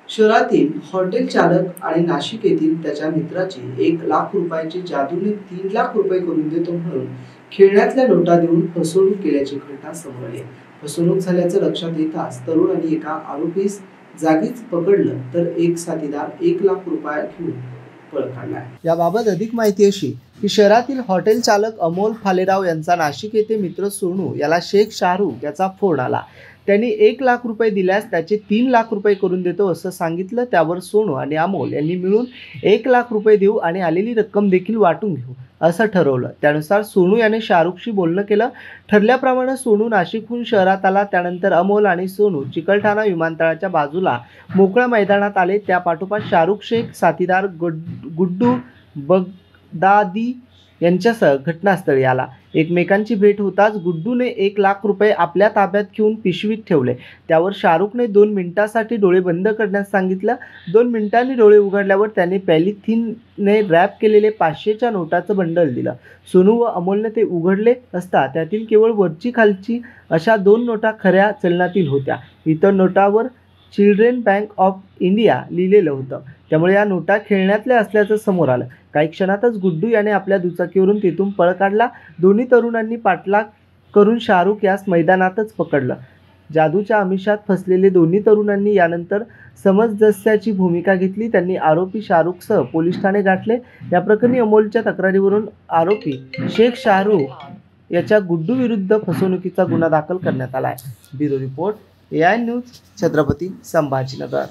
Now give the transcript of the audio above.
शहरातील हॉटेल चालक आणि नाशिक येथील त्याच्या मित्राची 1,00,000 रुपयांची जादूने 3,00,000 रुपये करून देतो म्हणून खेळण्यातल्या नोटा देऊन फसवणूक केल्याची घटना समोर आली. फसवणूक झाल्याचं लक्षात येताच तरुणांनी एका आरोपीस जागीच पकडलं तर एक साथीदार 1,00,000 रुपये घेऊन पळ काढला. याबाबत अधिक माहिती अशी की शहरातील हॉटेल चालक अमोल फालेराव यांचा नाशिक येथे मित्र सोनू याला शेख शाहरुख याचा फोन आला. त्यांनी 1,00,000 रुपये दिल्यास त्याचे 3,00,000 रुपये करून देतो असं सांगितलं. त्यावर सोनू आणि अमोल यांनी मिळून 1,00,000 रुपये देऊ आणि आलेली रक्कम देखील वाटून घेऊ असं ठरवलं. त्यानुसार सोनू याने शाहरुखशी बोलणं केलं. ठरल्याप्रमाणे सोनू नाशिकहून शहरात आला. त्यानंतर अमोल आणि सोनू चिकलठाणा विमानतळाच्या बाजूला मोकळ्या मैदानात आले. त्यापाठोपाठ शाहरुख शेख साथीदार गुड्डू बगदादी यांच्यासह घटनास्थळी आला. एकमेकांची भेट होताच गुड्डूने 1,00,000 रुपये आपल्या ताब्यात घेऊन पिशवीत ठेवले. त्यावर शाहरुखने 2 मिनिटांसाठी डोळे बंद करण्यास सांगितलं. 2 मिनिटांनी डोळे उघडल्यावर त्याने पॉलिथिनने रॅप केलेले 500च्या नोटाचं बंडल दिलं. सोनू व अमोलने ते उघडले असता त्यातील केवळ वरची खालची अशा 2 नोटा खऱ्या चलनातील होत्या. इतर नोटावर चिल्ड्रन बँक ऑफ इंडिया लिहिलेलं होतं. त्यामुळे या नोटा खेळण्यातल्या असल्याचं समोर आलं. काही क्षणातच गुड्डू याने आपल्या दुचाकीवरून तिथून पळ काढला. दोन्ही तरुणांनी पाठलाग करून शाहरुख यास मैदानातच पकडलं. जादूच्या आमिषात फसलेले दोन्ही तरुणांनी यानंतर समंजस्याची भूमिका घेतली. त्यांनी आरोपी शाहरुखसह पोलीस ठाणे गाठले. या प्रकरणी अमोलच्या तक्रारीवरून आरोपी शेख शाहरुख याच्या गुड्डू विरुद्ध फसवणुकीचा गुन्हा दाखल करण्यात आला आहे. Bureau report AI news, Chhatrapati Sambhajinagar.